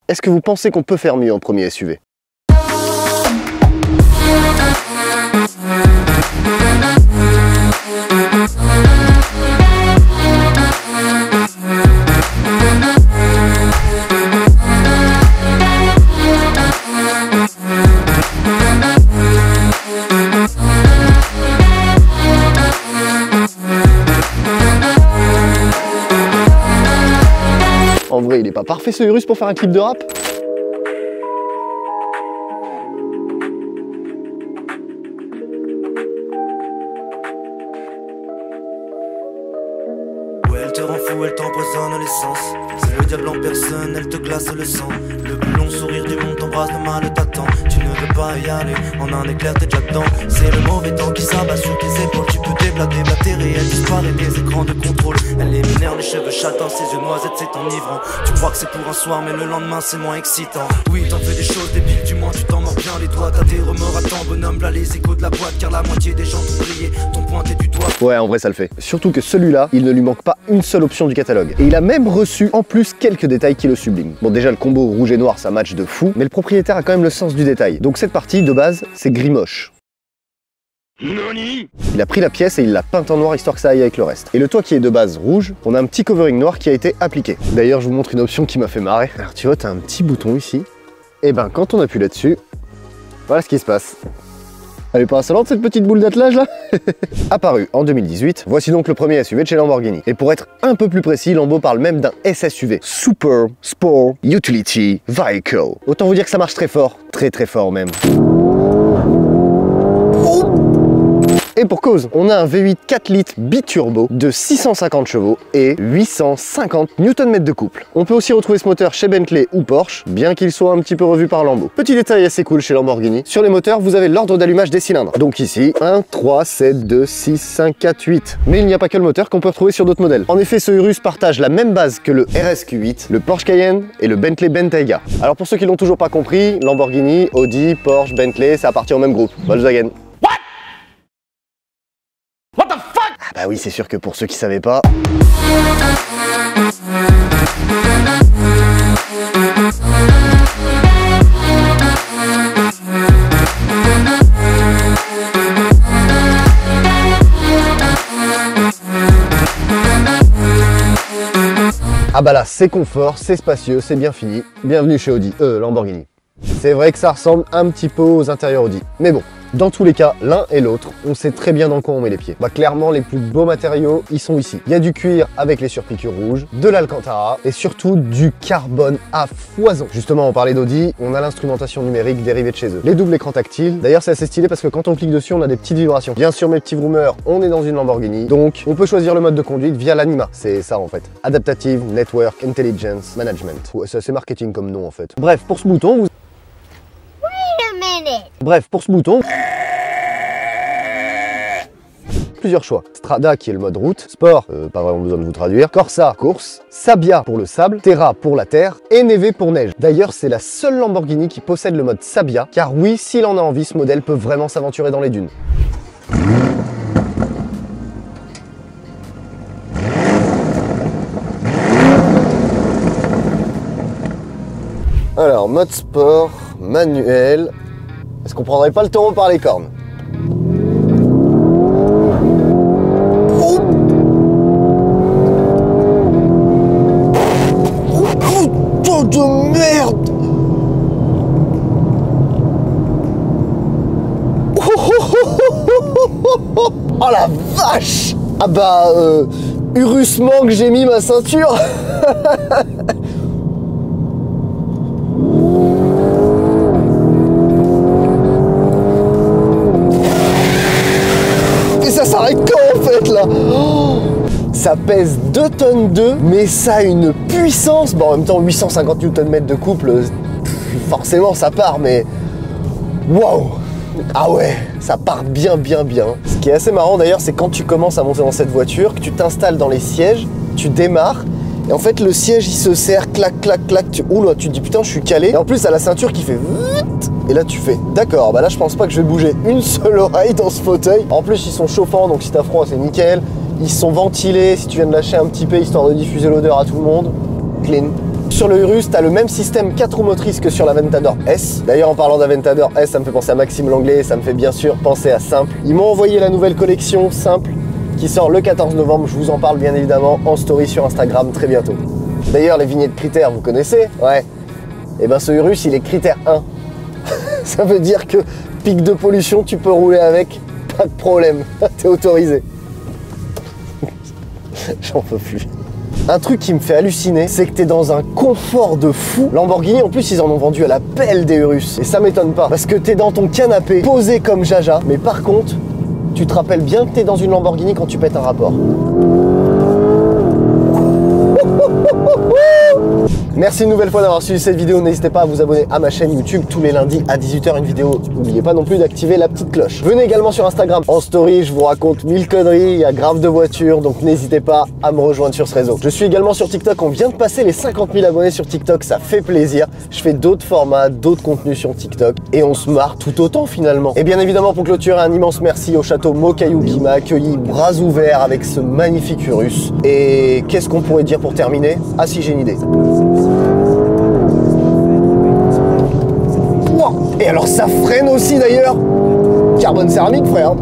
Est-ce que vous pensez qu'on peut faire mieux en premier SUV? En vrai, il est pas parfait ce Urus pour faire un clip de rap? Ouais, elle te rend fou, elle t'empoisonne l'essence. C'est le diable en personne, elle te glace le sang. Le plus long sourire du monde t'embrasse, le mal t'attend. Tu ne veux pas y aller, en un éclair t'es déjà dedans. C'est le mauvais temps qui s'abat sur tes épaules. Tu peux déblater, matériel disparaît des écrans de contrôle. Elle est mineure, les cheveux châtains, ses yeux noisettes, c'est enivrant. Tu crois que c'est pour un soir, mais le lendemain c'est moins excitant. Oui, t'en fais des choses débiles, du moins tu t'en mords bien les doigts. T'as des remords à temps, bonhomme, là les échos de la boîte. Car la moitié des gens t'ont brillé, t'ont pointé du doigt. Ouais, en vrai ça le fait. Surtout que celui-là, il ne lui manque pas une seule option du catalogue. Et il a même reçu en plus quelques détails qui le subliment. Bon, déjà le combo rouge et noir ça match de fou, mais le propriétaire a quand même le sens du détail. Donc cette partie de base, c'est gris moche. Il a pris la pièce et il l'a peinte en noir histoire que ça aille avec le reste. Et le toit qui est de base rouge, on a un petit covering noir qui a été appliqué. D'ailleurs, je vous montre une option qui m'a fait marrer. Alors tu vois, t'as un petit bouton ici. Et ben quand on appuie là-dessus, voilà ce qui se passe. Elle est pas insolente cette petite boule d'attelage là? Apparu en 2018, voici donc le premier SUV de chez Lamborghini. Et pour être un peu plus précis, Lambo parle même d'un SSUV, Super Sport Utility Vehicle. Autant vous dire que ça marche très fort, très fort même. Et pour cause, on a un V8 4 litres biturbo de 650 chevaux et 850 Nm de couple. On peut aussi retrouver ce moteur chez Bentley ou Porsche, bien qu'il soit un petit peu revu par Lambo. Petit détail assez cool chez Lamborghini, sur les moteurs, vous avez l'ordre d'allumage des cylindres. Donc ici, 1, 3, 7, 2, 6, 5, 4, 8. Mais il n'y a pas que le moteur qu'on peut retrouver sur d'autres modèles. En effet, ce Urus partage la même base que le RSQ8, le Porsche Cayenne et le Bentley Bentayga. Alors pour ceux qui l'ont toujours pas compris, Lamborghini, Audi, Porsche, Bentley, ça appartient au même groupe, Volkswagen. Ah bah oui, c'est sûr que pour ceux qui savaient pas... Ah bah là, c'est confort, c'est spacieux, c'est bien fini. Bienvenue chez Audi, Lamborghini. C'est vrai que ça ressemble un petit peu aux intérieurs Audi, mais bon. Dans tous les cas, l'un et l'autre, on sait très bien dans quoi on met les pieds. Bah clairement, les plus beaux matériaux, ils sont ici. Il y a du cuir avec les surpiqûres rouges, de l'Alcantara et surtout du carbone à foison. Justement, on parlait d'Audi, on a l'instrumentation numérique dérivée de chez eux. Les doubles écrans tactiles, d'ailleurs c'est assez stylé parce que quand on clique dessus, on a des petites vibrations. Bien sûr, mes petits vroomers, on est dans une Lamborghini, donc on peut choisir le mode de conduite via l'anima. C'est ça en fait. Adaptative Network Intelligence Management. Ouais, c'est assez marketing comme nom en fait. Bref, pour ce bouton, vous... Plusieurs choix. Strada qui est le mode route, Sport, pas vraiment besoin de vous traduire, Corsa, course, Sabia pour le sable, Terra pour la terre et Neve pour neige. D'ailleurs, c'est la seule Lamborghini qui possède le mode Sabia, car oui, s'il en a envie, ce modèle peut vraiment s'aventurer dans les dunes. Alors, mode sport, manuel. Est-ce qu'on prendrait pas le taureau par les cornes? Oh putain de merde! Oh la vache! Ah bah, heureusement que j'ai mis ma ceinture. Ça s'arrête quand en fait là? Oh, ça pèse 2 tonnes 2, mais ça a une puissance. Bon, en même temps 850 Nm de couple, forcément ça part, mais waouh! Ah ouais, ça part bien. Ce qui est assez marrant d'ailleurs, c'est quand tu commences à monter dans cette voiture, que tu t'installes dans les sièges, tu démarres, et en fait le siège il se serre, clac, oula, tu te dis putain je suis calé, et en plus t'as la ceinture qui fait vite. Et là tu fais, d'accord, bah là je pense pas que je vais bouger une seule oreille dans ce fauteuil. En plus ils sont chauffants, donc si t'as froid c'est nickel. Ils sont ventilés si tu viens de lâcher un petit peu histoire de diffuser l'odeur à tout le monde. Clean. Sur le Urus, tu as le même système 4 roues motrices que sur l'Aventador S. D'ailleurs, en parlant d'Aventador S, ça me fait penser à Maxime Langlais, ça me fait bien sûr penser à Simple. Ils m'ont envoyé la nouvelle collection Simple qui sort le 14 novembre. Je vous en parle bien évidemment en story sur Instagram très bientôt. D'ailleurs, les vignettes critères, vous connaissez? Ouais. Et ben ce Urus, il est critère 1. Ça veut dire que pic de pollution, tu peux rouler avec, pas de problème. T'es autorisé. J'en peux plus. Un truc qui me fait halluciner, c'est que t'es dans un confort de fou. Lamborghini, en plus, ils en ont vendu à la pelle des Urus. Et ça m'étonne pas, parce que t'es dans ton canapé, posé comme Jaja. Mais par contre, tu te rappelles bien que t'es dans une Lamborghini quand tu pètes un rapport. Merci une nouvelle fois d'avoir suivi cette vidéo. N'hésitez pas à vous abonner à ma chaîne YouTube tous les lundis à 18 h une vidéo. N'oubliez pas non plus d'activer la petite cloche. Venez également sur Instagram. En story, je vous raconte 1000 conneries. Il y a grave de voitures, donc n'hésitez pas à me rejoindre sur ce réseau. Je suis également sur TikTok. On vient de passer les 50 000 abonnés sur TikTok. Ça fait plaisir. Je fais d'autres formats, d'autres contenus sur TikTok. Et on se marre tout autant finalement. Et bien évidemment, pour clôturer, un immense merci au château Mocaillou qui m'a accueilli bras ouverts avec ce magnifique Urus. Et qu'est-ce qu'on pourrait dire pour terminer? Ah si, j'ai une idée. Et alors ça freine aussi d'ailleurs. Carbone céramique, frère.